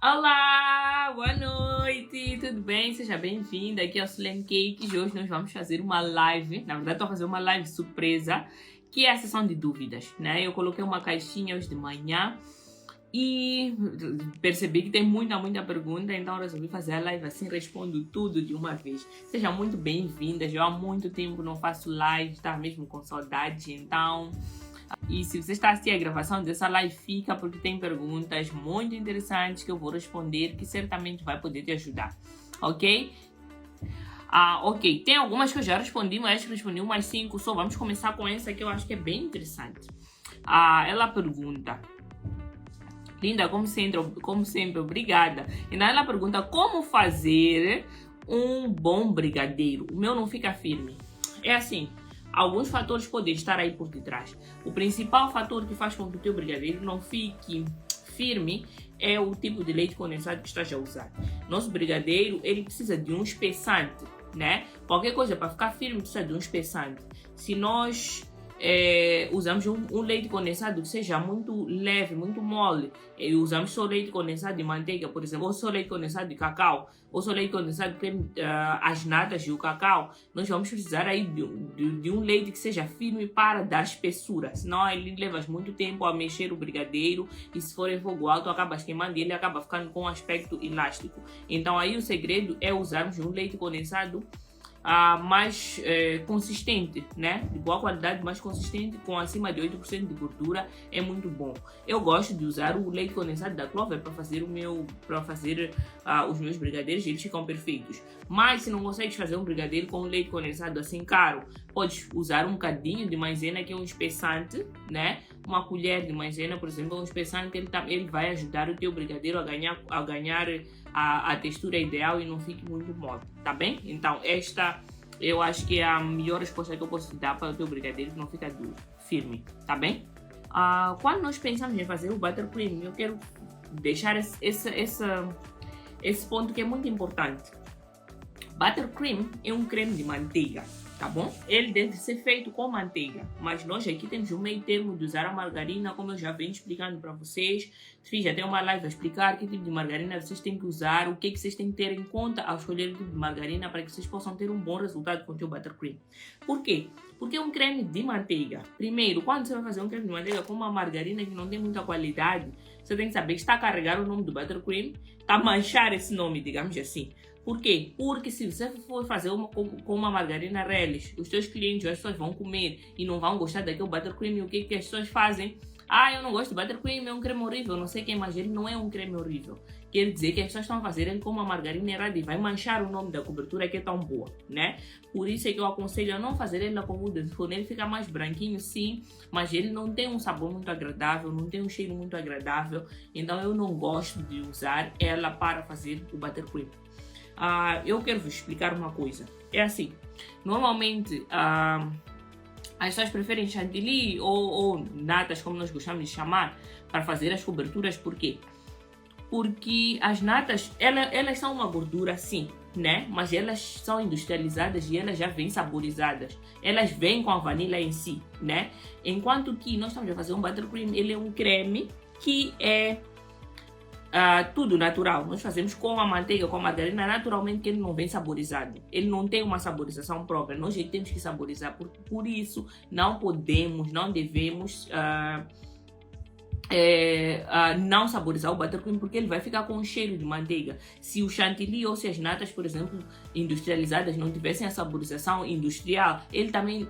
Olá, boa noite, tudo bem? Seja bem-vinda aqui ao Slime Cakes. Hoje nós vamos fazer uma live, na verdade estou a fazer uma live surpresa, que é a sessão de dúvidas, né? Eu coloquei uma caixinha hoje de manhã e percebi que tem muita pergunta, então resolvi fazer a live assim, respondo tudo de uma vez. Sejam muito bem-vindas, eu há muito tempo não faço live, tá mesmo com saudade, então... E se você está assistindo a gravação dessa live, fica porque tem perguntas muito interessantes que eu vou responder, que certamente vai poder te ajudar, ok? Ok, tem algumas que eu já respondi, mas respondi umas 5 só. Vamos começar com essa que eu acho que é bem interessante. Ela pergunta... Linda, como sempre, obrigada. Então ela pergunta como fazer um bom brigadeiro. O meu não fica firme. É assim... Alguns fatores podem estar aí por detrás. O principal fator que faz com que o teu brigadeiro não fique firme é o tipo de leite condensado que estás a usar. Nosso brigadeiro, ele precisa de um espessante, né? Qualquer coisa para ficar firme precisa de um espessante. Se nós usamos um leite condensado que seja muito leve, muito mole, e usamos só leite condensado de manteiga, por exemplo, ou só leite condensado de cacau, ou só leite condensado de as natas e o cacau, nós vamos precisar aí de um leite que seja firme para dar espessura, senão ele leva muito tempo a mexer o brigadeiro e se for em fogo alto acaba queimando e ele acaba ficando com um aspecto elástico. Então aí o segredo é usarmos um leite condensado mais consistente, né? De boa qualidade, mais consistente, com acima de 8% de gordura, é muito bom. Eu gosto de usar o leite condensado da Clover para fazer os meus brigadeiros, eles ficam perfeitos. Mas se não consegues fazer um brigadeiro com leite condensado assim caro, podes usar um bocadinho de maisena, que é um espessante, né? Uma colher de maisena, por exemplo, um espessante, ele vai ajudar o teu brigadeiro a ganhar a textura ideal e não fique muito mole, tá bem? Então esta eu acho que é a melhor resposta que eu posso te dar para o teu brigadeiro que não fica duro, firme, tá bem? Quando nós pensamos em fazer o buttercream, eu quero deixar esse ponto que é muito importante. Buttercream é um creme de manteiga, tá bom? Ele deve ser feito com manteiga, mas nós aqui temos um meio termo de usar a margarina, como eu já venho explicando para vocês. Fiz até uma live a explicar que tipo de margarina vocês têm que usar, o que vocês têm que ter em conta ao escolher o tipo de margarina para que vocês possam ter um bom resultado com o seu buttercream. Por quê? Porque é um creme de manteiga. Primeiro, quando você vai fazer um creme de manteiga com uma margarina que não tem muita qualidade, você tem que saber que está a carregar o nome do buttercream, está a manchar esse nome, digamos assim. Por quê? Porque se você for fazer com uma margarina Reles, os seus clientes, as pessoas vão comer e não vão gostar daquele buttercream. E o que as pessoas fazem? Eu não gosto de buttercream, é um creme horrível, não sei quem, mas ele não é um creme horrível. Quer dizer que as pessoas estão a fazer ele com uma margarina errada e vai manchar o nome da cobertura que é tão boa, né? Por isso é que eu aconselho a não fazer ele com o forno. Ele fica mais branquinho sim, mas ele não tem um sabor muito agradável, não tem um cheiro muito agradável. Então eu não gosto de usar ela para fazer o buttercream. Eu quero vos explicar uma coisa. É assim, normalmente as pessoas preferem chantilly ou natas, como nós gostamos de chamar, para fazer as coberturas. Por quê? Porque as natas, elas são uma gordura sim, né? Mas elas são industrializadas e elas já vêm saborizadas. Elas vêm com a vanila em si, né? Enquanto que nós estamos a fazer um buttercream, ele é um creme que é tudo natural. Nós fazemos com a manteiga, com a margarina, naturalmente que ele não vem saborizado. Ele não tem uma saborização própria. Nós já temos que saborizar. Por isso, não devemos não saborizar o buttercream, porque ele vai ficar com um cheiro de manteiga. Se o chantilly ou se as natas, por exemplo, industrializadas não tivessem a saborização industrial, ele também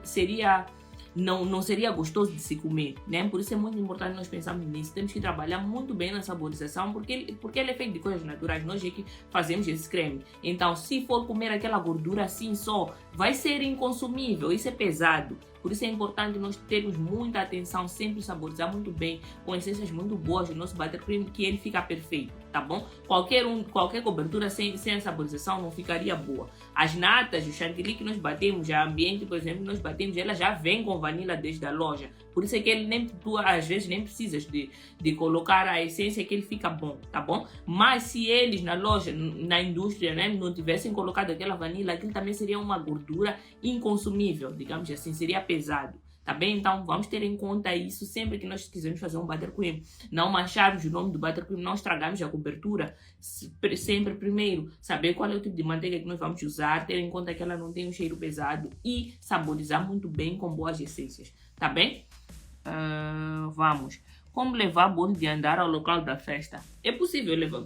não seria gostoso de se comer, né? Por isso é muito importante nós pensarmos nisso. Temos que trabalhar muito bem na saborização, porque ele é feito de coisas naturais. Nós é que fazemos esse creme. Então, se for comer aquela gordura assim só, vai ser inconsumível. Isso é pesado. Por isso é importante nós termos muita atenção, sempre saborizar muito bem, com essências muito boas do nosso buttercream, que ele fica perfeito, tá bom? Qualquer cobertura sem a saborização não ficaria boa. As natas, o chantilly que nós batemos, a ambiente, por exemplo, nós batemos, ela já vem com vanila desde a loja. Por isso é que tu às vezes nem precisas de colocar a essência, que ele fica bom, tá bom? Mas se eles na loja, na indústria, né, não tivessem colocado aquela vanila, aquilo também seria uma gordura inconsumível, digamos assim, seria pesado. tá bem? Então vamos ter em conta isso sempre que nós quisermos fazer um buttercream. Não mancharmos o nome do buttercream, não estragarmos a cobertura. Sempre primeiro saber qual é o tipo de manteiga que nós vamos usar, ter em conta que ela não tem um cheiro pesado e saborizar muito bem com boas essências, tá bem? Vamos. Como levar bolo de andar ao local da festa? É possível levar,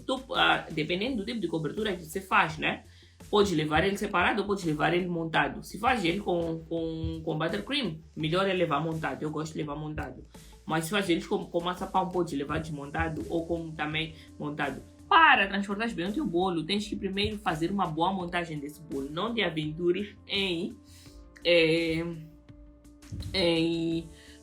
dependendo do tipo de cobertura que você faz, né? Pode levar ele separado ou pode levar ele montado. Se faz ele com buttercream, melhor é levar montado. Eu gosto de levar montado. Mas se faz eles com maçapão, pode levar desmontado ou como também montado. Para transportar bem o teu bolo, tens que primeiro fazer uma boa montagem desse bolo. Não te aventures em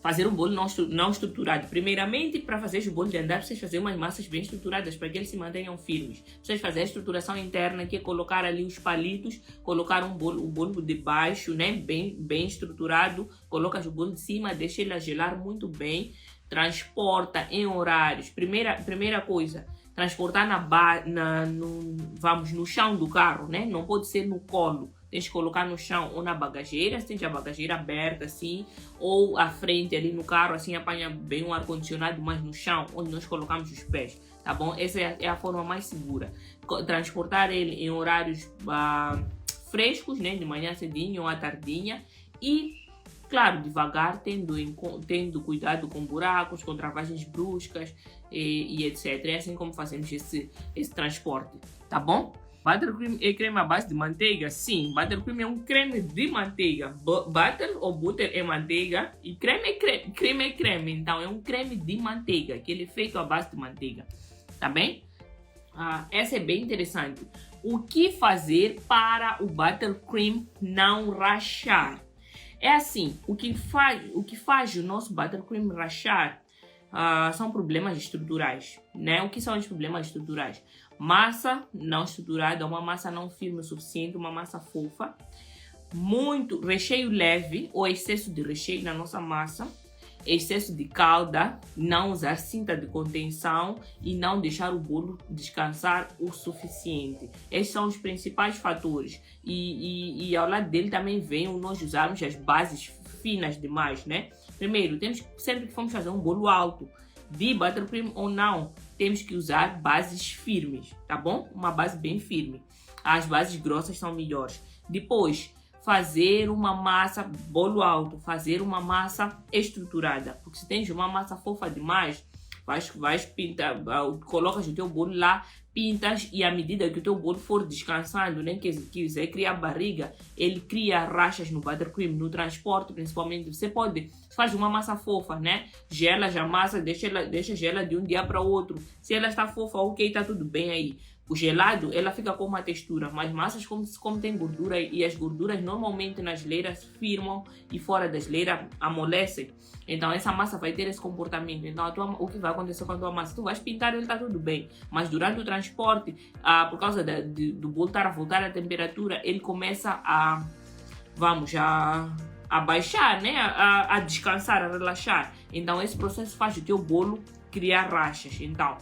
fazer um bolo não estruturado. Primeiramente, para fazer o bolo de andar, precisas fazer umas massas bem estruturadas para que eles se mantenham firmes. Precisas fazer a estruturação interna, que é colocar ali os palitos, colocar o bolo de baixo, né, bem estruturado, colocas o bolo de cima, deixa ele gelar muito bem, transporta em horários. Primeira coisa, transportar no chão do carro, né? Não pode ser no colo. Tens que colocar no chão ou na bagageira, se tem a bagageira aberta assim, ou à frente ali no carro, assim apanha bem um ar-condicionado, mas no chão, onde nós colocamos os pés, tá bom? Essa é a forma mais segura. Transportar ele em horários frescos, né? De manhã cedinho ou à tardinha e, claro, devagar, tendo cuidado com buracos, com travagens bruscas e etc. É assim como fazemos esse transporte, tá bom? Buttercream é creme à base de manteiga? Sim, buttercream é um creme de manteiga. Butter ou butter é manteiga e creme é creme. Creme é creme, então é um creme de manteiga, que ele é feito à base de manteiga, tá bem? Essa é bem interessante. O que fazer para o buttercream não rachar? É assim, o que faz o nosso buttercream rachar são problemas estruturais, né? O que são os problemas estruturais? Massa não estruturada, uma massa não firme o suficiente, uma massa fofa, muito recheio leve ou excesso de recheio na nossa massa, excesso de calda, não usar cinta de contenção e não deixar o bolo descansar o suficiente. Esses são os principais fatores e ao lado dele também vem nós usarmos as bases finas demais, né? Primeiro, sempre que formos fazer um bolo alto, de buttercream ou não, temos que usar bases firmes, tá bom? Uma base bem firme. As bases grossas são melhores. Depois, fazer uma massa bolo alto, fazer uma massa estruturada. Porque se tens uma massa fofa demais, vais pintar, colocas o teu bolo lá, pintas e à medida que o teu bolo for descansando, nem quiser criar barriga, ele cria rachas no buttercream, no transporte principalmente. Você faz uma massa fofa, né? Gela a massa, deixa gela de um dia para o outro. Se ela está fofa, ok, está tudo bem aí. O gelado, ela fica com uma textura, mas massas como tem gordura e as gorduras normalmente nas geleiras firmam e fora da geleira amolecem. Então essa massa vai ter esse comportamento. Então o que vai acontecer com a tua massa? Tu vais pintar, ele está tudo bem, mas durante o transporte, por causa do bolo estar a voltar à temperatura, ele começa a baixar, né? A descansar, a relaxar. Então esse processo faz o teu bolo criar rachas. Então,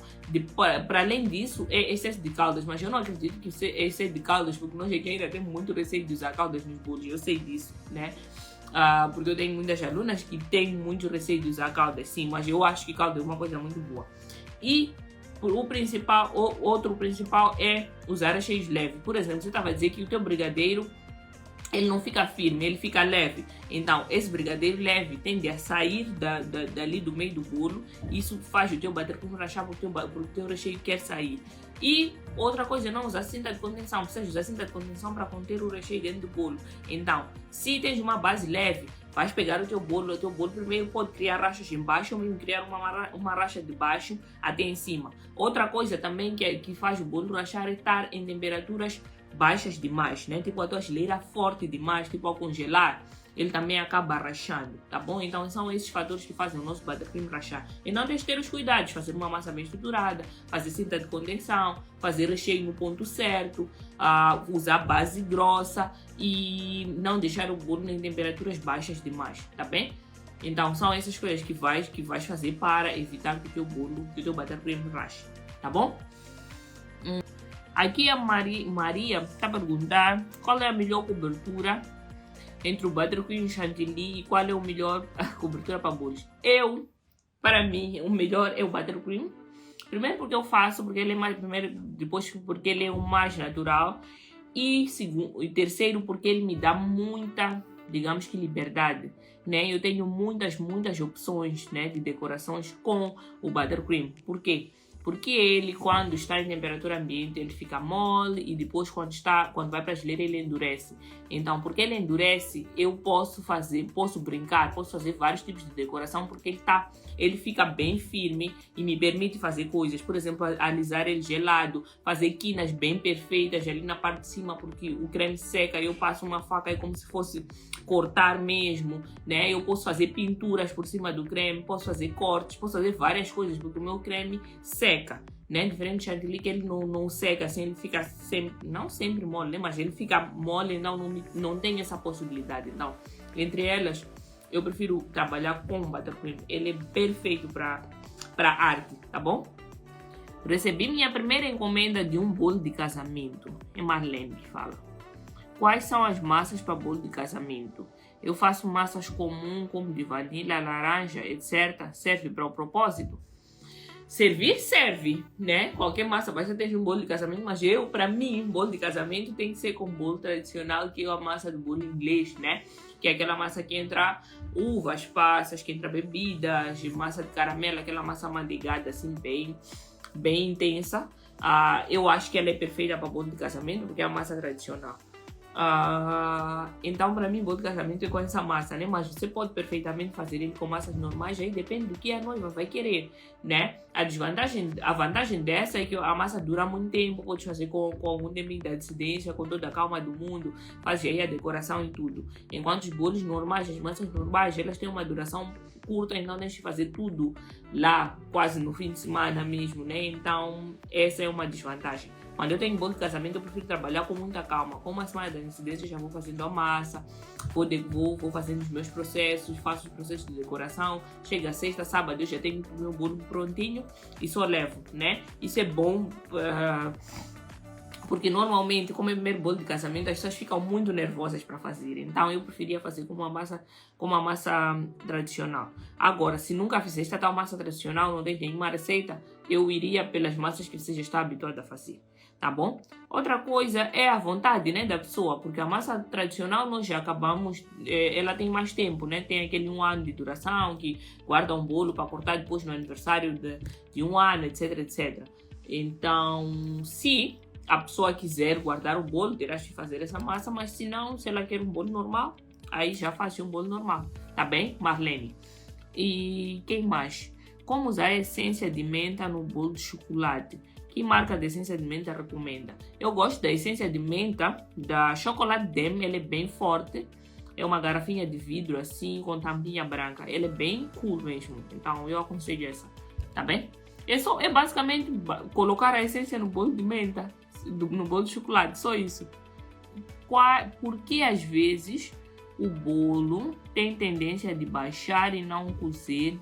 para além disso, é excesso de caldas, mas eu não acredito que é excesso de caldas, porque nós aqui ainda temos muito receio de usar caldas nos bolos, eu sei disso, né? Porque eu tenho muitas alunas que têm muito receio de usar caldas, sim, mas eu acho que calda é uma coisa muito boa. E outro principal é usar recheios leves. Por exemplo, você estava a dizer que o teu brigadeiro ele não fica firme, ele fica leve. Então, esse brigadeiro leve tende a sair dali do meio do bolo. Isso faz o teu buttercream rachar porque o teu recheio quer sair. E outra coisa, não usar cinta de contenção. Precisa usar cinta de contenção para conter o recheio dentro do bolo. Então, se tens uma base leve, vais pegar o teu bolo primeiro pode criar rachas embaixo ou mesmo criar uma racha de baixo até em cima. Outra coisa também que faz o bolo rachar é estar em temperaturas baixas demais, né? Tipo a tua geleira forte demais, tipo ao congelar, ele também acaba rachando, tá bom? Então são esses fatores que fazem o nosso buttercream rachar. Então tens que ter os cuidados, fazer uma massa bem estruturada, fazer cinta de contenção, fazer recheio no ponto certo, usar base grossa e não deixar o bolo em temperaturas baixas demais, tá bem? Então são essas coisas que vais fazer para evitar que o teu buttercream rache, tá bom? Aqui a Maria está a perguntar qual é a melhor cobertura entre o buttercream e o chantilly, qual é o melhor cobertura para bolos? Para mim, o melhor é o buttercream. Primeiro porque eu faço, porque ele é mais, primeiro, depois porque ele é o mais natural. E terceiro porque ele me dá muita, digamos que liberdade, né? Eu tenho muitas opções, né, de decorações com o buttercream. Por quê? Porque ele, quando está em temperatura ambiente, ele fica mole e depois quando vai para a geleira ele endurece. Então, porque ele endurece, eu posso brincar, posso fazer vários tipos de decoração porque ele fica bem firme e me permite fazer coisas. Por exemplo, alisar ele gelado, fazer quinas bem perfeitas ali na parte de cima, porque o creme seca, eu passo uma faca aí como se fosse cortar mesmo, né? Eu posso fazer pinturas por cima do creme, posso fazer cortes, posso fazer várias coisas, porque o meu creme seca, né? Diferente do chantilly que ele não seca, assim, ele fica não sempre mole, né? Mas ele fica mole, não tem essa possibilidade. Então, entre elas, eu prefiro trabalhar com buttercream. Ele é perfeito para arte, tá bom? Recebi minha primeira encomenda de um bolo de casamento. É Marlene que fala. Quais são as massas para bolo de casamento? Eu faço massas comuns, como de vanilha, laranja, etc. Serve para o propósito? Servir, serve, né? Qualquer massa, basta ter um bolo de casamento, mas para mim, bolo de casamento tem que ser com bolo tradicional, que é a massa do bolo inglês, né? Que é aquela massa que entra uvas, passas, que entra bebidas, massa de caramelo, aquela massa amanteigada, assim, bem intensa. Eu acho que ela é perfeita para bolo de casamento, porque é a massa tradicional. Então, para mim, bolo de casamento é com essa massa, né? Mas você pode perfeitamente fazer ele com massas normais, aí depende do que a noiva vai querer, né? A vantagem dessa é que a massa dura muito tempo, pode fazer com algum tempo de antecedência, com toda a calma do mundo, fazer aí a decoração e tudo. Enquanto os bolos normais, as massas normais, elas têm uma duração curta, então deixa de fazer tudo lá, quase no fim de semana mesmo, né? Então, essa é uma desvantagem. Quando eu tenho bolo de casamento, eu prefiro trabalhar com muita calma. Com uma semana de antecedência, já vou fazendo a massa, vou fazendo os meus processos, faço os processos de decoração. Chega sexta, sábado, eu já tenho o meu bolo prontinho e só levo, né? Isso é bom, porque normalmente, como é o primeiro bolo de casamento, as pessoas ficam muito nervosas para fazer. Então, eu preferia fazer com uma massa tradicional. Agora, se nunca fizeste tal massa tradicional, não tem nenhuma receita, eu iria pelas massas que você já está habituado a fazer. Tá bom? Outra coisa é a vontade, né, da pessoa, porque a massa tradicional nós já acabamos, ela tem mais tempo, né? Tem aquele 1 ano de duração que guarda um bolo para cortar depois no aniversário de 1 ano, etc, etc. Então, se a pessoa quiser guardar o bolo, terá de fazer essa massa, mas se não, se ela quer um bolo normal, aí já faz um bolo normal, tá bem, Marlene? E quem mais? Como usar a essência de menta no bolo de chocolate? Que marca de essência de menta recomenda? Eu gosto da essência de menta da Chocolate Dem, ela é bem forte. É uma garrafinha de vidro assim, com tampinha branca. Ela é bem cool mesmo, então eu aconselho essa, tá bem? É basicamente colocar a essência no bolo de menta, no bolo de chocolate, só isso. Porque às vezes o bolo tem tendência de baixar e não cozer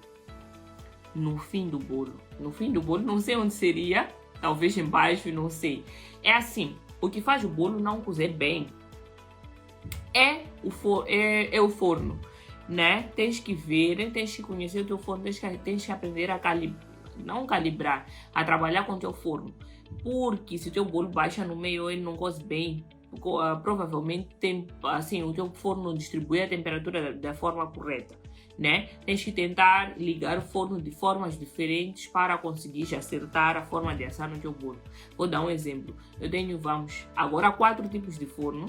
no fim do bolo. No fim do bolo, não sei onde seria, talvez embaixo, não sei. É assim, o que faz o bolo não cozer bem é o forno, né? Tens que ver, tens que conhecer o teu forno, tens que aprender a calibrar, a trabalhar com o teu forno. Porque se o teu bolo baixa no meio, ele não coze bem, provavelmente o teu forno distribui a temperatura da forma correta, né? Tens que tentar ligar o forno de formas diferentes para conseguir acertar a forma de assar no teu bolo. Vou dar um exemplo. Eu tenho, agora 4 tipos de forno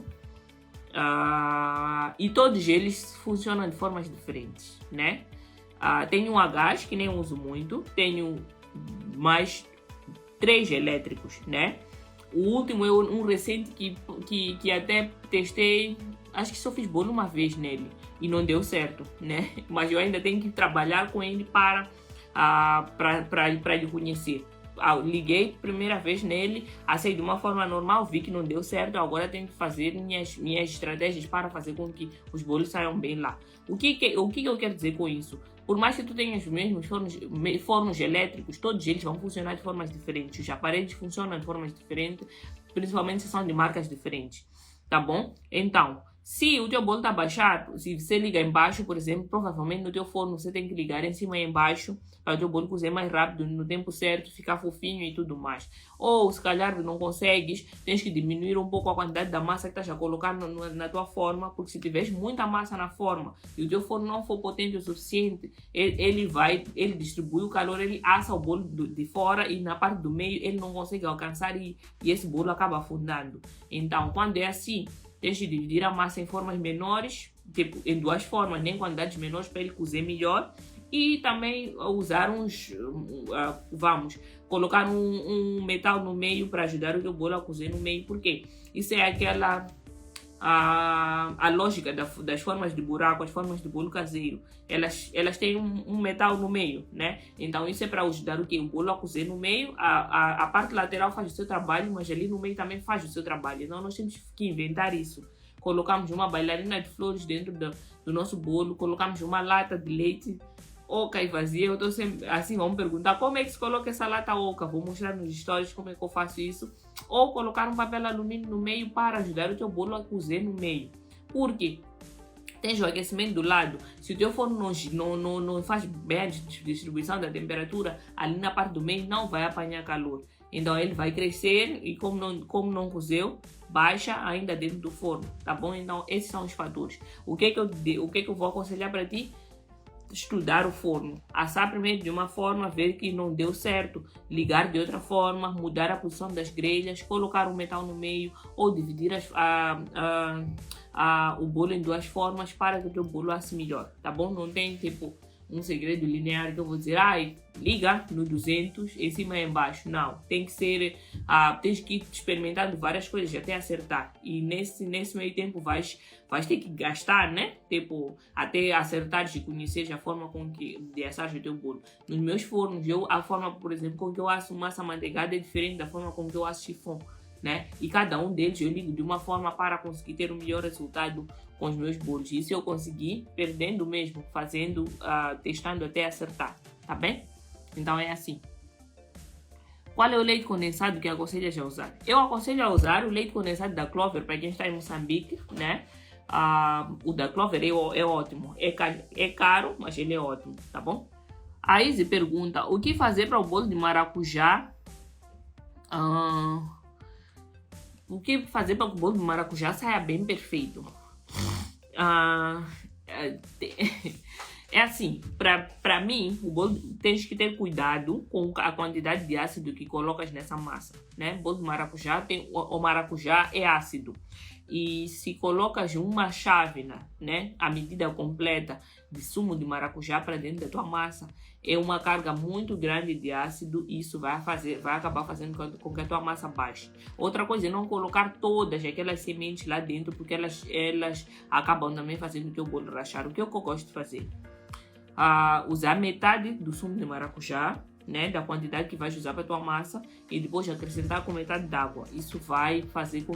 e todos eles funcionam de formas diferentes, né? Tenho um a gás, que nem uso muito, tenho mais 3 elétricos, né? O último é um recente que até testei, acho que só fiz bolo uma vez nele e não deu certo, né? Mas eu ainda tenho que trabalhar com ele para lhe conhecer. Liguei primeira vez nele, assei de uma forma normal, vi que não deu certo, agora tenho que fazer minhas estratégias para fazer com que os bolos saiam bem lá. O que eu quero dizer com isso? Por mais que tu tenhas os mesmos fornos elétricos, todos eles vão funcionar de formas diferentes. Os aparelhos funcionam de formas diferentes, principalmente se são de marcas diferentes, tá bom? Então, Se o teu bolo está baixado, se você liga embaixo, por exemplo, provavelmente no teu forno você tem que ligar em cima e embaixo para o teu bolo cozer mais rápido, no tempo certo, ficar fofinho e tudo mais. Ou se calhar não consegues, tens que diminuir um pouco a quantidade da massa que estás a colocar na tua forma, porque se tiveres muita massa na forma e o teu forno não for potente o suficiente, ele distribui o calor, ele assa o bolo de fora e na parte do meio ele não consegue alcançar e esse bolo acaba afundando. Então, quando é assim, tens de dividir a massa em formas menores, tipo, em duas formas, em quantidades menores para ele cozer melhor. E também usar colocar um metal no meio para ajudar o teu bolo a cozer no meio. Porque isso é aquela a lógica das formas de buraco, as formas de bolo caseiro. Elas têm um metal no meio, né? Então isso é para ajudar o bolo a cozer no meio. A parte lateral faz o seu trabalho, mas ali no meio também faz o seu trabalho. Então nós temos que inventar isso. Colocamos uma bailarina de flores dentro do nosso bolo, colocamos uma lata de leite oca e vazia. Eu estou sempre assim, vamos perguntar como é que se coloca essa lata oca. Vou mostrar nos stories como é que eu faço isso. Ou colocar um papel alumínio no meio para ajudar o teu bolo a cozer no meio. Porque tens o aquecimento do lado. Se o teu forno não faz bem a distribuição da temperatura, ali na parte do meio não vai apanhar calor. Então ele vai crescer e como não cozeu, baixa ainda dentro do forno, tá bom? Então esses são os fatores. O que eu vou aconselhar para ti? Estudar o forno, assar primeiro de uma forma, ver que não deu certo, ligar de outra forma, mudar a posição das grelhas, colocar um metal no meio ou dividir o bolo em duas formas para que o teu bolo asse melhor, tá bom? Não tem tipo um segredo linear que eu vou dizer, liga no 200 em cima e embaixo. Não, tem que ser, tens que ir experimentando várias coisas até acertar. E nesse meio tempo vais ter que gastar, né? Tipo, até acertares e conheceres a forma de assar o teu bolo. Nos meus fornos, a forma, por exemplo, com que eu asso massa manteigada é diferente da forma como que eu asso chiffon, né? E cada um deles eu ligo de uma forma para conseguir ter o melhor resultado com os meus bolos. Isso eu consegui perdendo mesmo, fazendo, testando até acertar, tá bem? Então é assim. Qual é o leite condensado que aconselhas a usar? Eu aconselho a usar o leite condensado da Clover para quem está em Moçambique, né? O da Clover é ótimo. É caro, mas ele é ótimo, tá bom? A Izzy pergunta, o que fazer para o bolo de maracujá? O que fazer para que o bolo de maracujá saia bem perfeito? É assim, para mim, o bolo tens que ter cuidado com a quantidade de ácido que colocas nessa massa, né? O bolo de maracujá o maracujá é ácido. E se colocas uma chávena, né, a medida completa de sumo de maracujá para dentro da tua massa, é uma carga muito grande de ácido e isso vai acabar fazendo com que a tua massa baixe. Outra coisa é não colocar todas aquelas sementes lá dentro, porque elas acabam também fazendo o teu bolo rachar. O que eu gosto de fazer? Usar metade do sumo de maracujá, né, da quantidade que vais usar para a tua massa, e depois acrescentar com metade d'água. Isso vai fazer com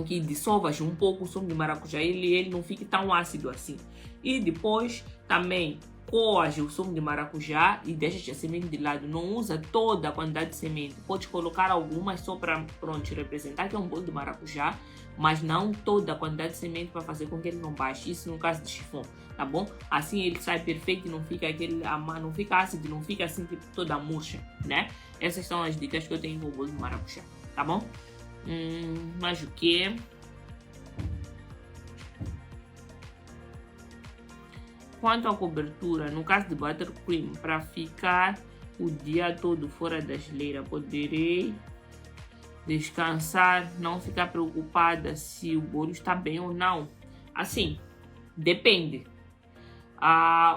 que dissolvas um pouco o sumo de maracujá, ele não fique tão ácido assim. E depois também coage o sumo de maracujá e deixa a semente de lado. Não usa toda a quantidade de semente. Pode colocar algumas só para representar que é um bolo de maracujá, mas não toda a quantidade de semente para fazer com que ele não baixe. Isso no caso de chiffon, tá bom? Assim ele sai perfeito e não fica não fica ácido, não fica assim tipo toda murcha, né? Essas são as dicas que eu tenho com o bolo de maracujá, tá bom? Mas o que? Quanto à cobertura, no caso de buttercream, para ficar o dia todo fora da geleira, poderei descansar, não ficar preocupada se o bolo está bem ou não. Assim, depende.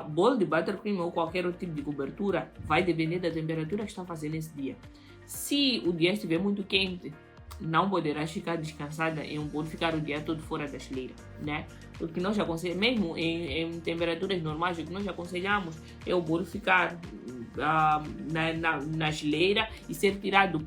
Bolo de buttercream ou qualquer outro tipo de cobertura vai depender da temperatura que está fazendo esse dia. Se o dia estiver muito quente, não poderás ficar descansada em um bolo ficar o dia todo fora da geleira, né? O que nós aconselhamos, mesmo em temperaturas normais, o que nós aconselhamos é o bolo ficar na geleira e ser tirado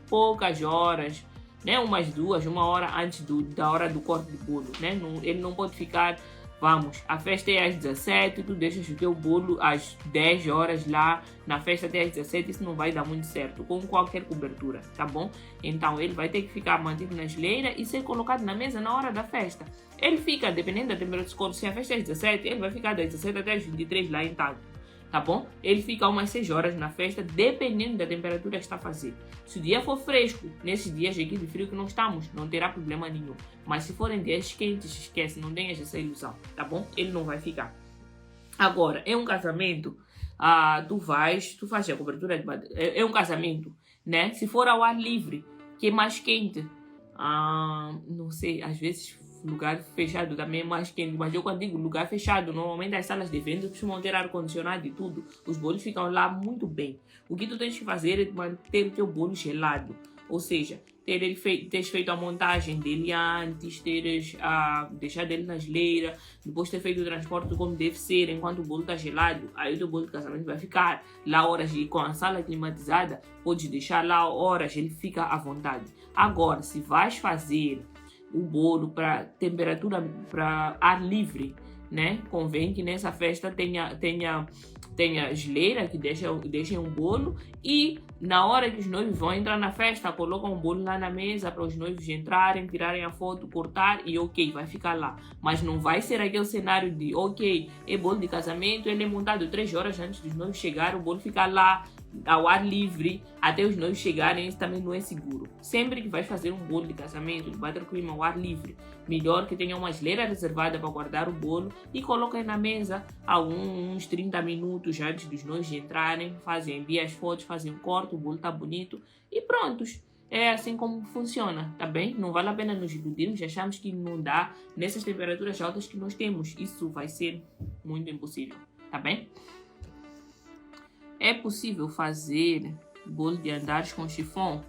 poucas horas, né? Umas 2, 1 hora antes da hora do corte do bolo, né? Ele não pode ficar Vamos, a festa é às 17, tu deixas o teu bolo às 10 horas lá na festa até às 17, isso não vai dar muito certo com qualquer cobertura, tá bom? Então ele vai ter que ficar mantido na geleira e ser colocado na mesa na hora da festa. Ele fica, dependendo da temperatura, se a festa é às 17, ele vai ficar das 17 até às 23 lá em tal. Tá bom? Ele fica umas 6 horas na festa, dependendo da temperatura que está a fazer. Se o dia for fresco, nesses dias aqui de frio que não estamos, não terá problema nenhum. Mas se forem dias quentes, esquece, não tenhas essa ilusão, tá bom? Ele não vai ficar. Agora, é um casamento, tu faz a cobertura de madeira. É um casamento, né? Se for ao ar livre, que é mais quente, não sei, às vezes lugar fechado também é mais quente, mas eu quando digo lugar fechado, normalmente as salas de eventos costumam ter ar-condicionado e tudo, os bolos ficam lá muito bem. O que tu tens que fazer é manter o teu bolo gelado, ou seja, teres feito a montagem dele antes, teres deixado ele na geleira, depois ter feito o transporte como deve ser, enquanto o bolo está gelado, aí o teu bolo de casamento vai ficar lá horas e com a sala climatizada, podes deixar lá horas, ele fica à vontade. Agora, se vais fazer o bolo para temperatura para ar livre, né? Convém que nessa festa tenha geleira que deixem um bolo e na hora que os noivos vão entrar na festa, colocam um bolo lá na mesa para os noivos entrarem, tirarem a foto, cortar e ok, vai ficar lá. Mas não vai ser aquele cenário de ok, é bolo de casamento, ele é montado 3 horas antes dos noivos chegarem, o bolo ficar lá ao ar livre até os noivos chegarem, isso também não é seguro. Sempre que vais fazer um bolo de casamento, de buttercream ao ar livre, melhor que tenha uma geleira reservada para guardar o bolo e coloquem na mesa uns 30 minutos antes dos noivos entrarem, enviam as fotos, fazem um corte, o bolo tá bonito e prontos. É assim como funciona, tá bem? Não vale a pena nos iludirmos, achamos que não dá nessas temperaturas altas que nós temos. Isso vai ser muito impossível, tá bem? É possível fazer bolo de andares com chiffon?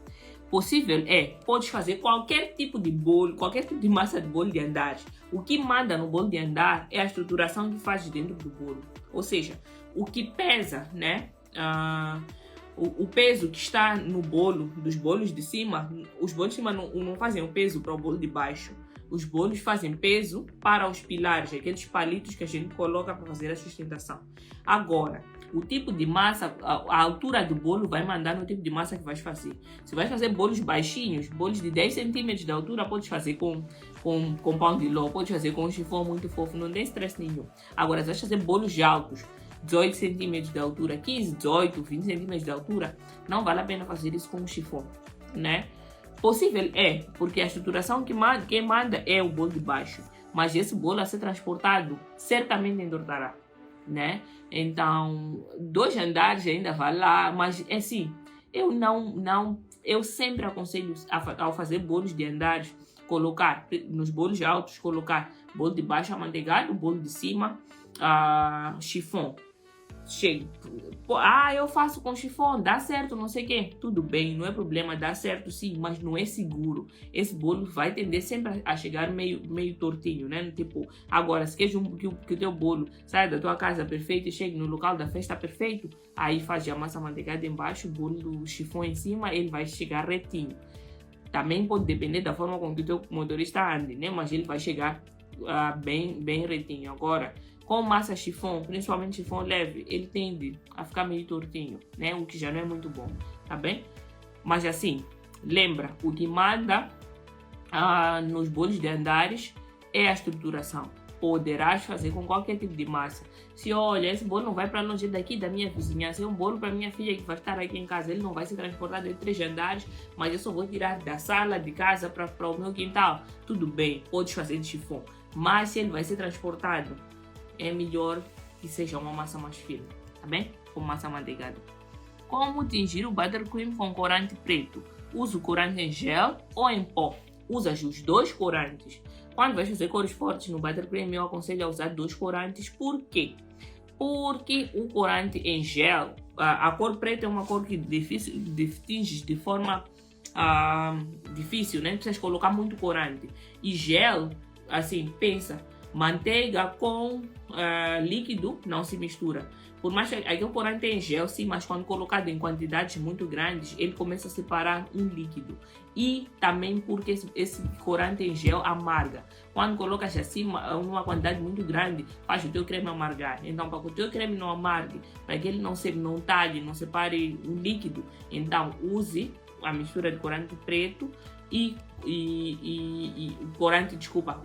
Possível é. Podes fazer qualquer tipo de bolo, qualquer tipo de massa de bolo de andares. O que manda no bolo de andar é a estruturação que fazes dentro do bolo. Ou seja, o que pesa, né? O peso que está no bolo, dos bolos de cima, os bolos de cima não fazem o peso para o bolo de baixo. Os bolos fazem peso para os pilares, aqueles palitos que a gente coloca para fazer a sustentação. Agora, o tipo de massa, a altura do bolo vai mandar no tipo de massa que vais fazer. Se vais fazer bolos baixinhos, bolos de 10 centímetros de altura, podes fazer com pão de ló, podes fazer com um chiffon muito fofo, não tem estresse nenhum. Agora, se vais fazer bolos altos, 18 centímetros de altura, 15, 18, 20 centímetros de altura, não vale a pena fazer isso com um chiffon, né? Possível é, porque a estruturação quem manda é o bolo de baixo, mas esse bolo a ser transportado certamente engordará, né? Então, 2 andares ainda vai lá, mas é assim, eu sempre aconselho ao fazer bolos de andares, colocar nos bolos altos, colocar bolo de baixo amanteigado, bolo de cima, chiffon. Chega. Eu faço com chiffon, dá certo, não sei o quê. Tudo bem, não é problema, dá certo sim, mas não é seguro. Esse bolo vai tender sempre a chegar meio tortinho, né? Tipo, agora, se queres que o teu bolo saia da tua casa perfeito e chegue no local da festa perfeito, aí faz a massa manteigada embaixo, o bolo do chiffon em cima, ele vai chegar retinho. Também pode depender da forma como o teu motorista ande, né? Mas ele vai chegar bem retinho. Agora, com massa chiffon, principalmente chiffon leve, ele tende a ficar meio tortinho, né? O que já não é muito bom, tá bem? Mas assim, lembra, o que manda nos bolos de andares é a estruturação. Poderás fazer com qualquer tipo de massa. Se olha, esse bolo não vai para longe daqui da minha vizinhança, é um bolo para minha filha que vai estar aqui em casa, ele não vai ser transportado em 3 andares, mas eu só vou tirar da sala de casa para o meu quintal. Tudo bem, podes fazer de chiffon, mas se ele vai ser transportado, é melhor que seja uma massa mais firme, tá bem? Com massa manteigada. Como tingir o buttercream com corante preto? Usa o corante em gel ou em pó? Usas os 2 corantes. Quando vais fazer cores fortes no buttercream, eu aconselho a usar 2 corantes. Por quê? Porque o corante em gel, a cor preta é uma cor que tinges de forma difícil, né? Precisas colocar muito corante. E gel, assim, pensa, manteiga com líquido não se mistura. Por mais que aquele corante tem gel, sim, mas quando colocado em quantidades muito grandes, ele começa a separar um líquido. E também porque esse corante em gel amarga. Quando colocas assim numa quantidade muito grande, faz o teu creme amargar. Então, para que o teu creme não amargue, para que ele não talhe, não separe o líquido, então use a mistura de corante preto e o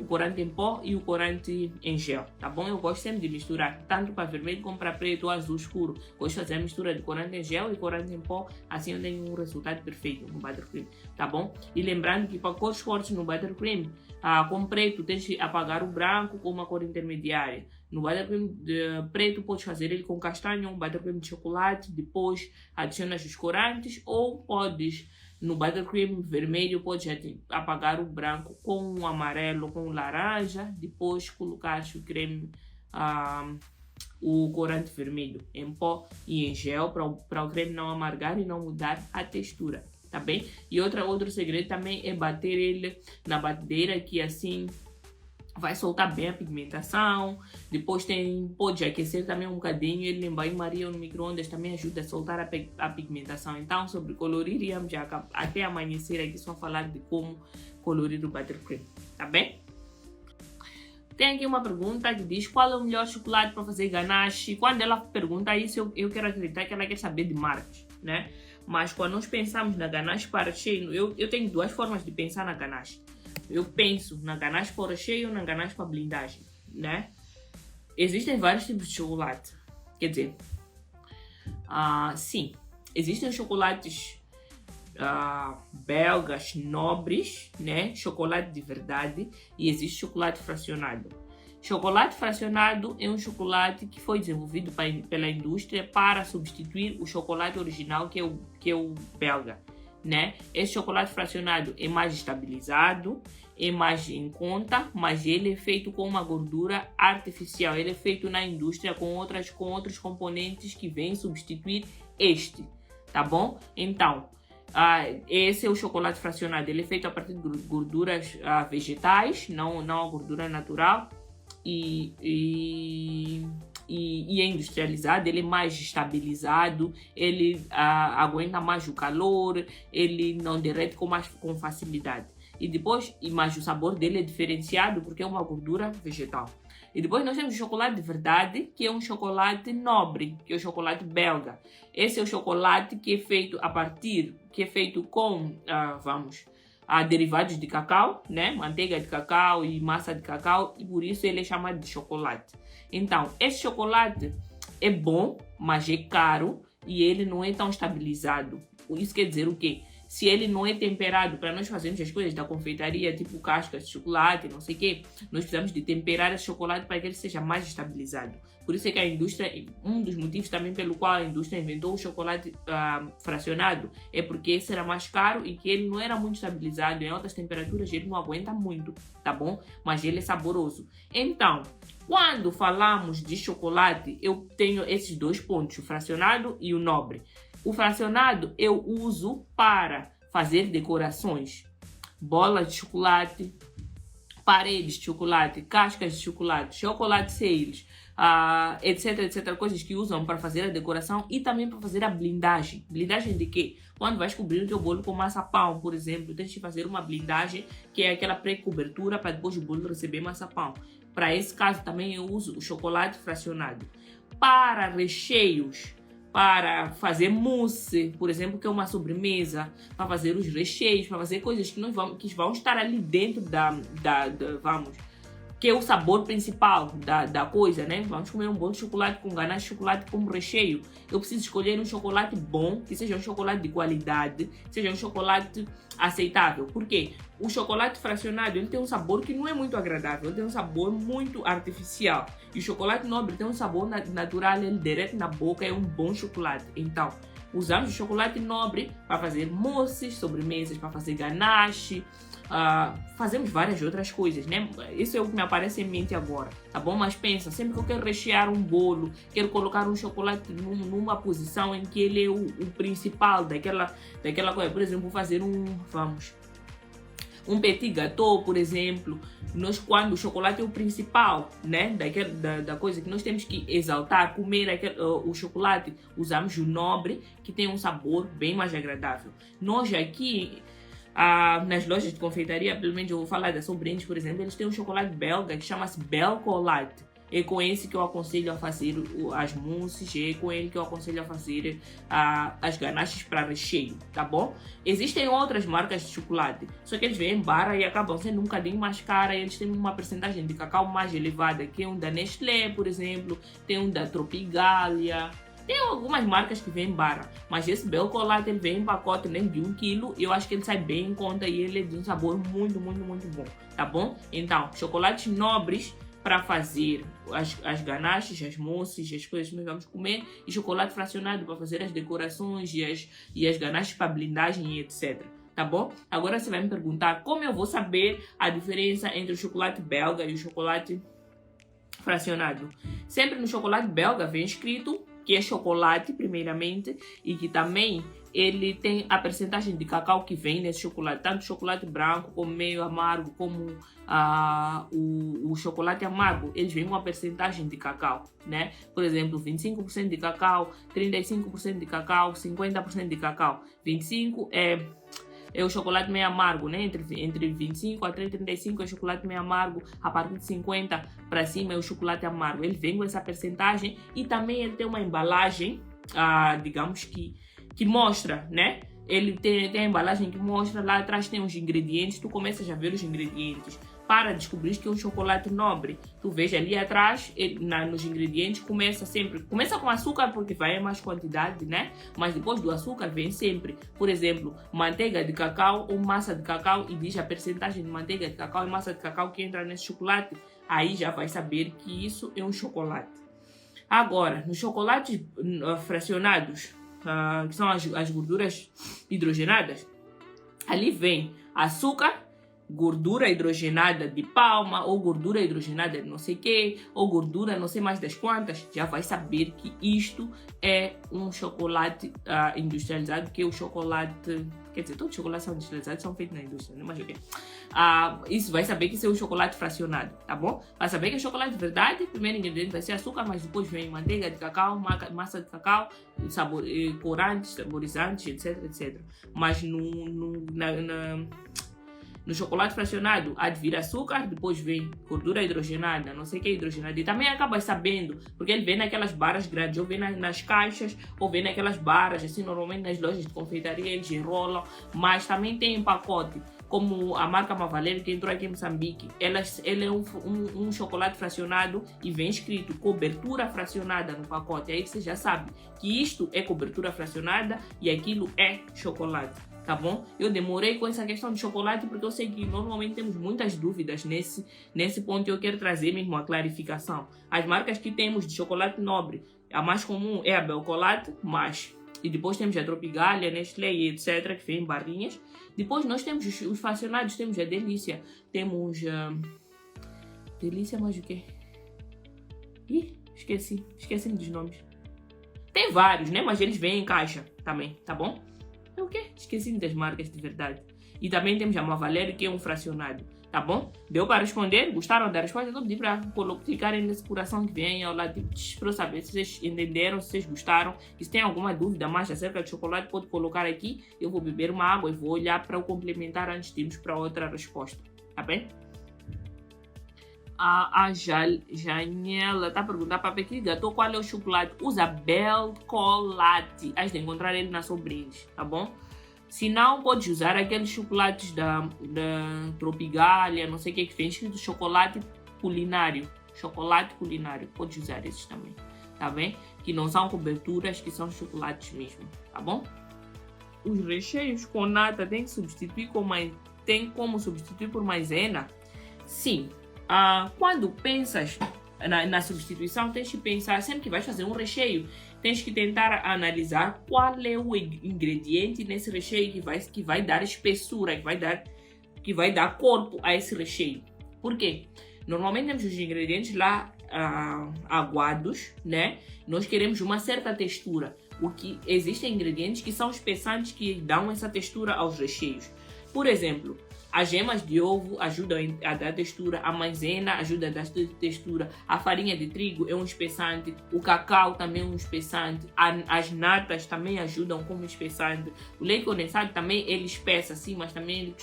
corante em pó e o corante em gel, tá bom? Eu gosto sempre de misturar, tanto para vermelho como para preto ou azul escuro. Gosto de fazer a mistura de corante em gel e corante em pó, assim eu tenho um resultado perfeito no buttercream, tá bom? E lembrando que para cores fortes no buttercream, com preto tens que apagar o branco com uma cor intermediária. No buttercream preto podes fazer ele com castanho, um buttercream de chocolate, depois adicionas os corantes, ou podes no buttercream vermelho podes apagar o branco com o amarelo, com o laranja, depois colocar o creme, o corante vermelho em pó e em gel para o creme não amargar e não mudar a textura, tá bem? E outro segredo também é bater ele na batedeira, que assim vai soltar bem a pigmentação. Depois pode aquecer também um bocadinho, ele em banho-maria ou no micro-ondas também ajuda a soltar a pigmentação. Então, sobre colorir, íamos já até amanhecer aqui só falar de como colorir o buttercream, tá bem? Tem aqui uma pergunta que diz qual é o melhor chocolate para fazer ganache. Quando ela pergunta isso, eu quero acreditar que ela quer saber de marcas, né? Mas quando nós pensamos na ganache para recheio, eu tenho duas formas de pensar na ganache. Eu penso na ganache para recheio ou na ganache para blindagem, né? Existem vários tipos de chocolate. Quer dizer, sim, existem chocolates belgas nobres, né? Chocolate de verdade, e existe chocolate fracionado. Chocolate fracionado é um chocolate que foi desenvolvido pela indústria para substituir o chocolate original, que é o belga, né? Esse chocolate fracionado é mais estabilizado, é mais em conta, mas ele é feito com uma gordura artificial. Ele é feito na indústria com outros componentes que vêm substituir este, tá bom? Então, esse é o chocolate fracionado. Ele é feito a partir de gorduras vegetais, não a gordura natural, e é industrializado. Ele é mais estabilizado, ele aguenta mais o calor, ele não derrete com facilidade. E depois, mas o sabor dele é diferenciado porque é uma gordura vegetal. E depois nós temos o chocolate de verdade, que é um chocolate nobre, que é o chocolate belga. Esse é o chocolate que é feito com, derivados de cacau, né? Manteiga de cacau e massa de cacau, e por isso ele é chamado de chocolate. Então, esse chocolate é bom, mas é caro e ele não é tão estabilizado. Isso quer dizer o quê? Se ele não é temperado, para nós fazermos as coisas da confeitaria, tipo cascas de chocolate, não sei o quê, nós precisamos de temperar esse chocolate para que ele seja mais estabilizado. Por isso é que a indústria, um dos motivos também pelo qual a indústria inventou o chocolate fracionado, é porque esse era mais caro e que ele não era muito estabilizado. Em altas temperaturas ele não aguenta muito, tá bom? Mas ele é saboroso. Então, quando falamos de chocolate, eu tenho esses dois pontos, o fracionado e o nobre. O fracionado eu uso para fazer decorações, bolas de chocolate, paredes de chocolate, cascas de chocolate, chocolateiros, etc, coisas que usam para fazer a decoração e também para fazer a blindagem. Blindagem de quê? Quando vais cobrir o teu bolo com maçapão, por exemplo, tens de fazer uma blindagem, que é aquela pré-cobertura para depois o bolo receber maçapão. Para esse caso também eu uso o chocolate fracionado. Para recheios, para fazer mousse, por exemplo, que é uma sobremesa, para fazer os recheios, para fazer coisas que vão estar ali dentro que é o sabor principal da coisa, né? Vamos comer um bolo de chocolate com ganache de chocolate como recheio. Eu preciso escolher um chocolate bom, que seja um chocolate de qualidade, seja um chocolate aceitável. Por quê? O chocolate fracionado, ele tem um sabor que não é muito agradável, ele tem um sabor muito artificial. E o chocolate nobre tem um sabor natural, ele derrete na boca, é um bom chocolate. Então, usamos o chocolate nobre para fazer mousses, sobremesas, para fazer ganache, fazemos várias outras coisas, né? Isso é o que me aparece em mente agora, tá bom? Mas pensa, sempre que eu quero rechear um bolo, quero colocar um chocolate numa posição em que ele é o principal daquela coisa. Por exemplo, vou fazer Um petit gâteau, por exemplo, quando o chocolate é o principal, né, da coisa que nós temos que exaltar, comer o chocolate, usamos o nobre, que tem um sabor bem mais agradável. Nós aqui, nas lojas de confeitaria, pelo menos eu vou falar da Sobrinhos, por exemplo, eles têm um chocolate belga que chama-se Belcolate. É com esse que eu aconselho a fazer as mousses, é com ele que eu aconselho a fazer as ganaches para recheio, tá bom? Existem outras marcas de chocolate, só que eles vêm em barra e acabam sendo um bocadinho mais cara. Eles têm uma percentagem de cacau mais elevada, que é um da Nestlé, por exemplo, tem um da Tropigalia. Tem algumas marcas que vêm em barra, mas esse Belcolate ele vem em pacote, né, de 1 kg. Eu acho que ele sai bem em conta e ele é de um sabor muito, muito, muito bom, tá bom? Então, chocolates nobres para fazer as ganaches, as mousses, as coisas que nós vamos comer, e chocolate fracionado para fazer as decorações e as ganaches para blindagem e etc. Tá bom? Agora você vai me perguntar como eu vou saber a diferença entre o chocolate belga e o chocolate fracionado. Sempre no chocolate belga vem escrito que é chocolate, primeiramente, e que também ele tem a percentagem de cacau que vem nesse chocolate, tanto chocolate branco como meio amargo, como o chocolate amargo, eles vêm com uma percentagem de cacau, né? Por exemplo, 25% de cacau, 35% de cacau, 50% de cacau. 25% é o chocolate meio amargo, né? Entre 25 até 35 é o chocolate meio amargo, a partir de 50 para cima é o chocolate amargo. Ele vem com essa percentagem e também ele tem uma embalagem, digamos que mostra, né? Ele tem a embalagem que mostra, lá atrás tem os ingredientes, tu começas a ver os ingredientes para descobrir que é um chocolate nobre. Tu vês ali atrás, nos ingredientes, começa com açúcar porque vai em mais quantidade, né? Mas depois do açúcar vem sempre, por exemplo, manteiga de cacau ou massa de cacau, e diz a percentagem de manteiga de cacau e massa de cacau que entra nesse chocolate. Aí já vai saber que isso é um chocolate. Agora, nos chocolates fracionados, que são as gorduras hidrogenadas, ali vem açúcar, gordura hidrogenada de palma, ou gordura hidrogenada de não sei o que, ou gordura não sei mais das quantas. Já vai saber que isto é um chocolate industrializado, que é o chocolate... Quer dizer, todos os chocolates são industrializados, são feitos na indústria, né? Mas ok. Isso vai saber que isso é um chocolate fracionado, tá bom? Vai saber que é chocolate de verdade, primeiro ingrediente vai ser açúcar, mas depois vem manteiga de cacau, massa de cacau, corantes, saborizantes, etc, etc. Mas no chocolate fracionado há de vir açúcar, depois vem gordura hidrogenada, não sei o que é hidrogenada, e também acaba sabendo, porque ele vem naquelas barras grandes, ou vem nas caixas, ou vem naquelas barras, assim, normalmente nas lojas de confeitaria eles enrolam, mas também tem em pacote, como a marca Mavaleiro, que entrou aqui em Moçambique. Ele é um chocolate fracionado e vem escrito cobertura fracionada no pacote, aí você já sabe que isto é cobertura fracionada e aquilo é chocolate. Tá bom? Eu demorei com essa questão de chocolate porque eu sei que normalmente temos muitas dúvidas nesse ponto, e eu quero trazer mesmo a clarificação. As marcas que temos de chocolate nobre, a mais comum é a Belcolate, e depois temos a Tropigalia, Nestlé e etc, que vem em barrinhas. Depois nós temos os fracionados, temos a Delícia, temos Delícia, mais o quê? Ih, esqueci dos nomes. Tem vários, né? Mas eles vêm em caixa também, tá bom? É o quê? Esqueci das marcas de verdade. E também temos a Mavaleiro, que é um fracionado. Tá bom? Deu para responder? Gostaram da resposta? Eu pedi para clicarem nesse coração que vem ao lado para eu saber se vocês entenderam, se vocês gostaram. E se tem alguma dúvida mais acerca de chocolate, pode colocar aqui. Eu vou beber uma água e vou olhar para o complementar antes de irmos para outra resposta. Tá bem? A Janela está a perguntar para Petit Gâteau qual é o chocolate. Usa Belcolate. Has de encontrar ele na Sobrinhos, tá bom? Se não, pode usar aqueles chocolates da Tropigalia, não sei o que vem escrito chocolate culinário. Chocolate culinário. Pode usar esses também, tá bem? Que não são coberturas, que são chocolates mesmo, tá bom? Os recheios com nata tem como substituir por maisena? Sim. Quando pensas na substituição, tens que pensar, sempre que vais fazer um recheio, tens que tentar analisar qual é o ingrediente nesse recheio que vai dar espessura, que vai dar corpo a esse recheio. Por quê? Normalmente temos os ingredientes lá aguados, né? Nós queremos uma certa textura. Existem ingredientes que são espessantes, que dão essa textura aos recheios. Por exemplo, As gemas de ovo ajudam a dar textura, a maisena ajuda a dar textura, a farinha de trigo é um espessante, o cacau também é um espessante, as natas também ajudam como espessante, o leite condensado também ele espessa sim, mas também ele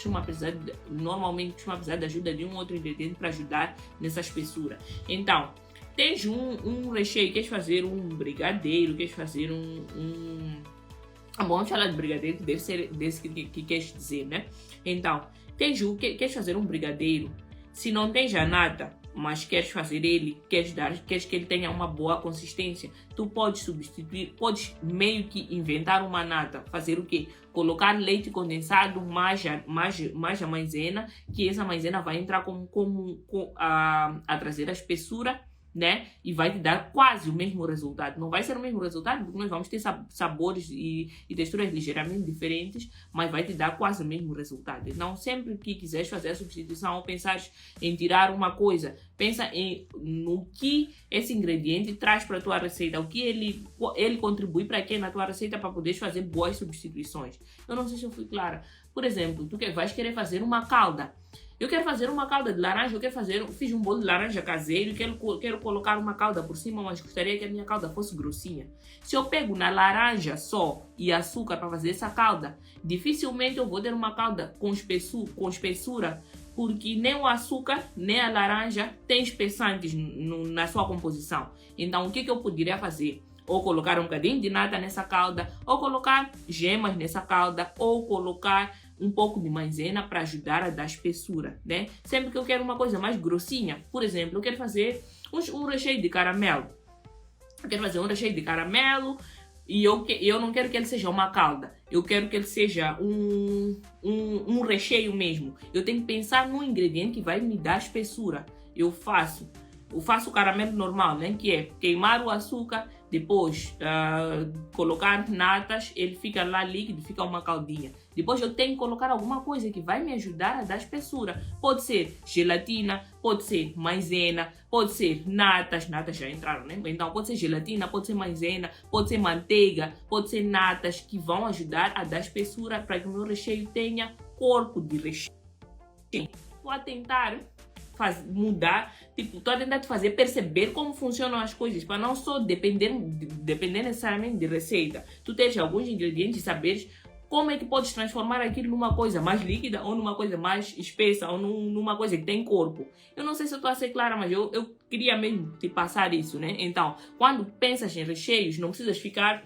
normalmente costuma precisar da ajuda de um outro ingrediente para ajudar nessa espessura. Então, tens um recheio, queres fazer um brigadeiro, queres fazer vamos falar de brigadeiro, que deve ser desse que queres dizer, né? Então, queres fazer um brigadeiro, se não tens a nata, mas queres fazer ele, queres que ele tenha uma boa consistência, tu podes substituir, podes meio que inventar uma nata, fazer o quê? Colocar leite condensado mais a maisena, que essa maisena vai entrar a trazer a espessura, né? E vai te dar quase o mesmo resultado. Não vai ser o mesmo resultado, porque nós vamos ter sabores e texturas ligeiramente diferentes, mas vai te dar quase o mesmo resultado. Então, sempre que quiseres fazer a substituição ou pensares em tirar uma coisa, pensa no que esse ingrediente traz para a tua receita, o que ele contribui para quê na tua receita para poderes fazer boas substituições. Eu não sei se eu fui clara. Por exemplo, tu vais querer fazer uma calda. Eu quero fazer uma calda de laranja, fiz um bolo de laranja caseiro e quero colocar uma calda por cima, mas gostaria que a minha calda fosse grossinha. Se eu pego na laranja só e açúcar para fazer essa calda, dificilmente eu vou ter uma calda com espessura, porque nem o açúcar nem a laranja tem espessantes na sua composição. Então, o que eu poderia fazer? Ou colocar um bocadinho de nata nessa calda, ou colocar gemas nessa calda, ou colocar um pouco de maisena para ajudar a dar espessura, né? Sempre que eu quero uma coisa mais grossinha, por exemplo, eu quero fazer um recheio de caramelo. Eu quero fazer um recheio de caramelo e eu não quero que ele seja uma calda. Eu quero que ele seja um recheio mesmo. Eu tenho que pensar no ingrediente que vai me dar espessura. Eu faço o caramelo normal, né? Que é queimar o açúcar, depois colocar natas, ele fica lá líquido, fica uma caldinha. Depois eu tenho que colocar alguma coisa que vai me ajudar a dar espessura. Pode ser gelatina, pode ser maisena, pode ser natas já entraram, né? Então pode ser gelatina, pode ser maisena, pode ser manteiga, pode ser natas que vão ajudar a dar espessura para que o meu recheio tenha corpo de recheio. Vou tentar mudar, estou a tentar te fazer perceber como funcionam as coisas, para não só depender necessariamente de receita. Tu tens alguns ingredientes e saberes como é que podes transformar aquilo numa coisa mais líquida ou numa coisa mais espessa ou numa coisa que tem corpo. Eu não sei se eu estou a ser clara, mas eu queria mesmo te passar isso, né? Então, quando pensas em recheios, não precisas ficar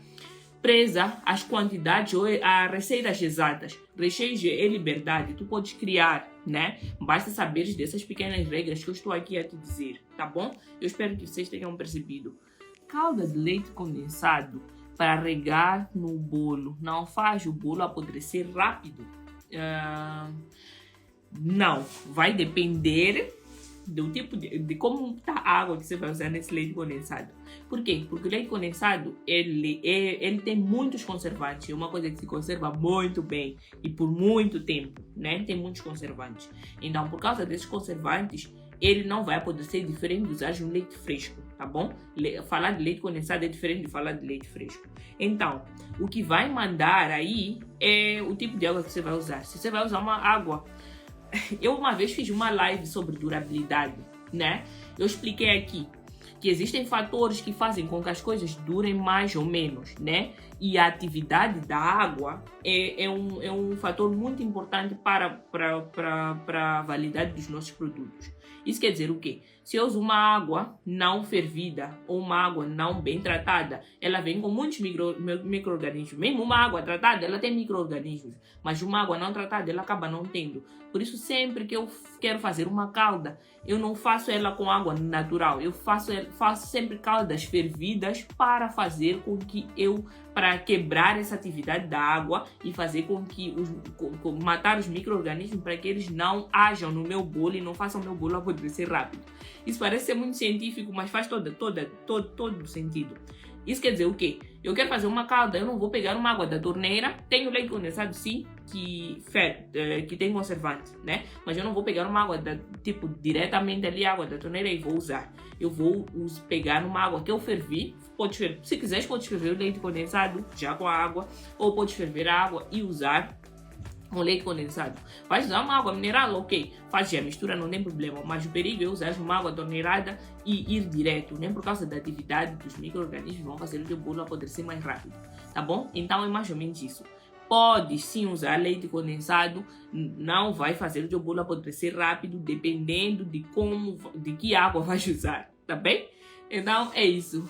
presa às quantidades ou a receitas exatas. Recheios é liberdade, tu podes criar, né? Basta saberes dessas pequenas regras que eu estou aqui a te dizer, tá bom? Eu espero que vocês tenham percebido. Calda de leite condensado para regar no bolo não faz o bolo apodrecer rápido? Não, vai depender do tipo de como está a água que você vai usar nesse leite condensado. Por quê? Porque o leite condensado ele tem muitos conservantes, é uma coisa que se conserva muito bem e por muito tempo, né? Tem muitos conservantes. Então, por causa desses conservantes, ele não vai apodrecer diferente de usar um leite fresco, tá bom? Falar de leite condensado é diferente de falar de leite fresco. Então, o que vai mandar aí é o tipo de água que você vai usar. Se você vai usar uma água... Eu uma vez fiz uma live sobre durabilidade, né? Eu expliquei aqui que existem fatores que fazem com que as coisas durem mais ou menos, né? E a atividade da água é um fator muito importante para a validade dos nossos produtos. Isso quer dizer o quê? Se eu uso uma água não fervida ou uma água não bem tratada, ela vem com muitos micro-organismos. Mesmo uma água tratada, ela tem micro-organismos, mas uma água não tratada, ela acaba não tendo. Por isso, sempre que eu quero fazer uma calda, eu não faço ela com água natural. Eu faço sempre caldas fervidas para fazer com que para quebrar essa atividade da água e fazer com que matar os micro-organismos para que eles não hajam no meu bolo e não façam o meu bolo apodrecer rápido. Isso parece ser muito científico, mas faz todo sentido. Isso quer dizer o quê? Eu quero fazer uma calda, eu não vou pegar uma água da torneira, tenho leite condensado sim, que tem conservante, né? Mas eu não vou pegar uma água diretamente ali, água da torneira e vou usar. Eu vou pegar uma água que eu fervi, se quiseres pode ferver o leite condensado já com a água, ou pode ferver a água e usar um leite condensado. Vais usar uma água mineral, ok, faz a mistura, não tem problema, mas o perigo é usar uma água torneirada e ir direto, nem por causa da atividade dos micro-organismos vão fazer o teu bolo apodrecer mais rápido, tá bom? Então é mais ou menos isso. Podes sim usar leite condensado, não vai fazer o teu bolo apodrecer rápido, dependendo de de que água vais usar, tá bem? Então é isso.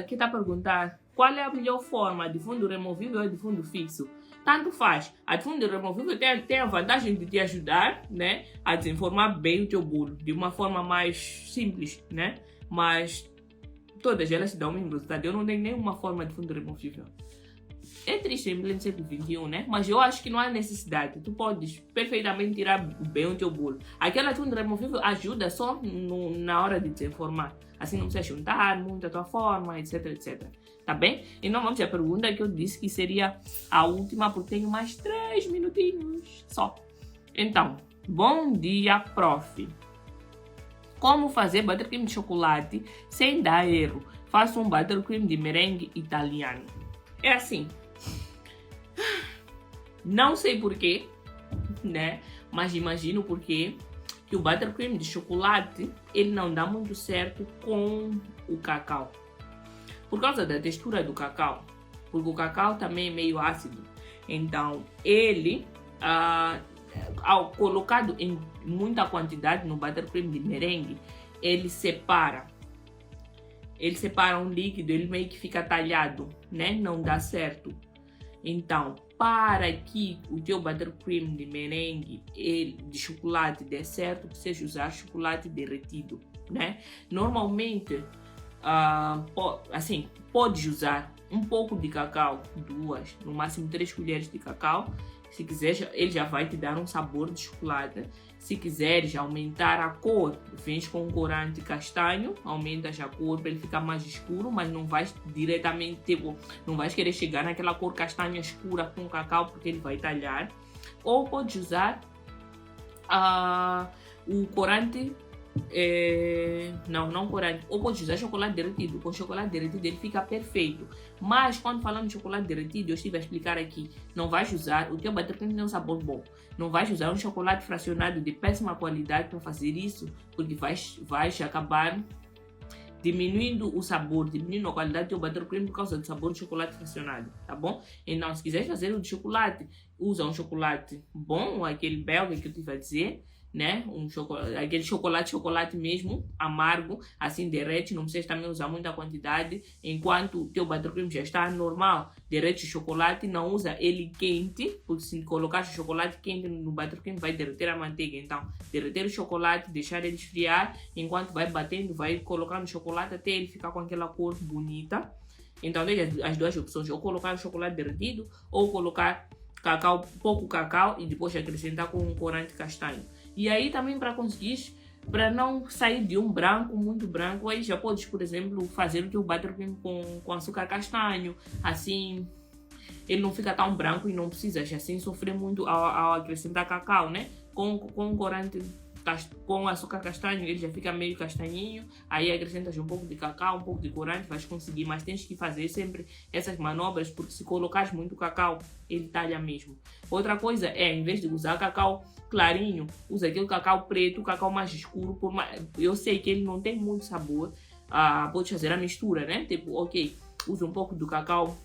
Que está a perguntar qual é a melhor forma, de fundo removível ou de fundo fixo? Tanto faz. A de fundo removível tem a vantagem de te ajudar, né, a desenformar bem o teu bolo de uma forma mais simples, né? Mas todas elas te dão o mesmo resultado. Eu não tenho nenhuma forma de fundo removível. É triste em pleno século XXI, né? Mas eu acho que não há necessidade. Tu podes perfeitamente tirar bem o teu bolo. Aquela de fundo removível ajuda só na hora de desenformar. Assim não precisa juntar muito a tua forma, etc, etc. Tá bem? E não vamos à pergunta que eu disse que seria a última, porque tenho mais 3 minutinhos só. Então, bom dia, prof. Como fazer buttercream de chocolate sem dar erro? Faço um buttercream de merengue italiano. É assim. Não sei porquê, né? Mas imagino porquê que o buttercream de chocolate ele não dá muito certo com o cacau. Por causa da textura do cacau, porque o cacau também é meio ácido. Então, ele, ao colocado em muita quantidade no buttercream de merengue, ele separa um líquido, ele meio que fica talhado, né? Não dá certo. Então, para que o teu buttercream de merengue de chocolate dê certo, precisa usar chocolate derretido, né? Normalmente, assim, podes usar um pouco de cacau, 2, no máximo 3 colheres de cacau. Se quiser, ele já vai te dar um sabor de chocolate. Se quiseres aumentar a cor, vens com um corante castanho, aumentas a cor para ele ficar mais escuro, mas não vais diretamente, tipo, não vais querer chegar naquela cor castanha escura com o cacau porque ele vai talhar. Ou podes usar o corante, não corante, ou podes usar chocolate derretido. Com chocolate derretido ele fica perfeito. Mas quando falamos de chocolate derretido, eu estive a explicar aqui, não vais usar, o teu buttercream tem um sabor bom. Não vais usar um chocolate fracionado de péssima qualidade para fazer isso, porque vais acabar diminuindo o sabor, diminuindo a qualidade do teu buttercream por causa do sabor de chocolate fracionado, tá bom? Então, se quiseres fazer o de chocolate, usa um chocolate bom, aquele belga que eu te ia dizer, né? Aquele chocolate mesmo, amargo, assim derrete, não precisa também usar muita quantidade. Enquanto o teu buttercream já está normal, derrete o chocolate, não usa ele quente, porque se colocar o chocolate quente no buttercream vai derreter a manteiga. Então, derreter o chocolate, deixar ele esfriar, enquanto vai batendo, vai colocando o chocolate até ele ficar com aquela cor bonita. Então, tem as duas opções, ou colocar o chocolate derretido, ou colocar pouco cacau e depois acrescentar com um corante castanho. E aí também para não sair de um branco, muito branco, aí já podes, por exemplo, fazer o teu buttercream com açúcar castanho, assim ele não fica tão branco e não precisas assim sofrer muito ao acrescentar cacau, né? Com corante, com açúcar castanho, ele já fica meio castanhinho, aí acrescentas um pouco de cacau, um pouco de corante, vais conseguir, mas tens que fazer sempre essas manobras, porque se colocares muito cacau, ele talha mesmo. Outra coisa é, em vez de usar cacau clarinho, usa aquele cacau preto, cacau mais escuro, eu sei que ele não tem muito sabor, pode fazer a mistura, né? Tipo, ok, usa um pouco do cacau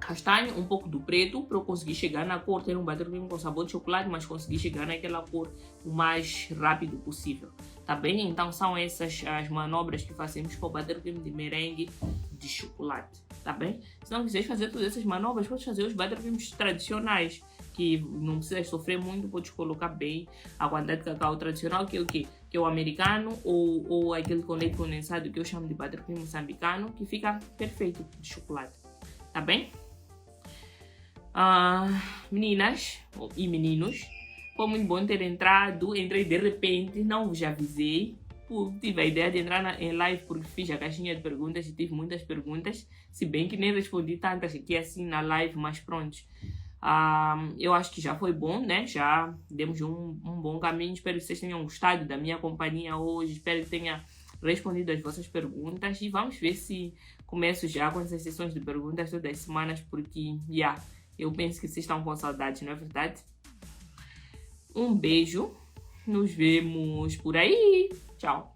castanho, um pouco do preto, para eu conseguir chegar na cor, ter um buttercream com sabor de chocolate, mas conseguir chegar naquela cor o mais rápido possível, tá bem? Então são essas as manobras que fazemos com o buttercream de merengue de chocolate, tá bem? Se não quiseres fazer todas essas manobras, podes fazer os buttercreams tradicionais, que não precisa sofrer muito, podes colocar bem a quantidade de cacau tradicional, que é o quê? Que é o americano, ou aquele com leite condensado que eu chamo de buttercream moçambicano, que fica perfeito de chocolate, tá bem? Meninas e meninos, foi muito bom ter entrado. Entrei de repente, não vos avisei. Tive a ideia de entrar em live porque fiz a caixinha de perguntas e tive muitas perguntas, se bem que nem respondi tantas aqui assim na live, mas pronto. Eu acho que já foi bom, né? Já demos um bom caminho. Espero que vocês tenham gostado da minha companhia hoje. Espero que tenha respondido as vossas perguntas. E vamos ver se começo já com essas sessões de perguntas todas as semanas, porque Eu penso que vocês estão com saudades, não é verdade? Um beijo. Nos vemos por aí. Tchau.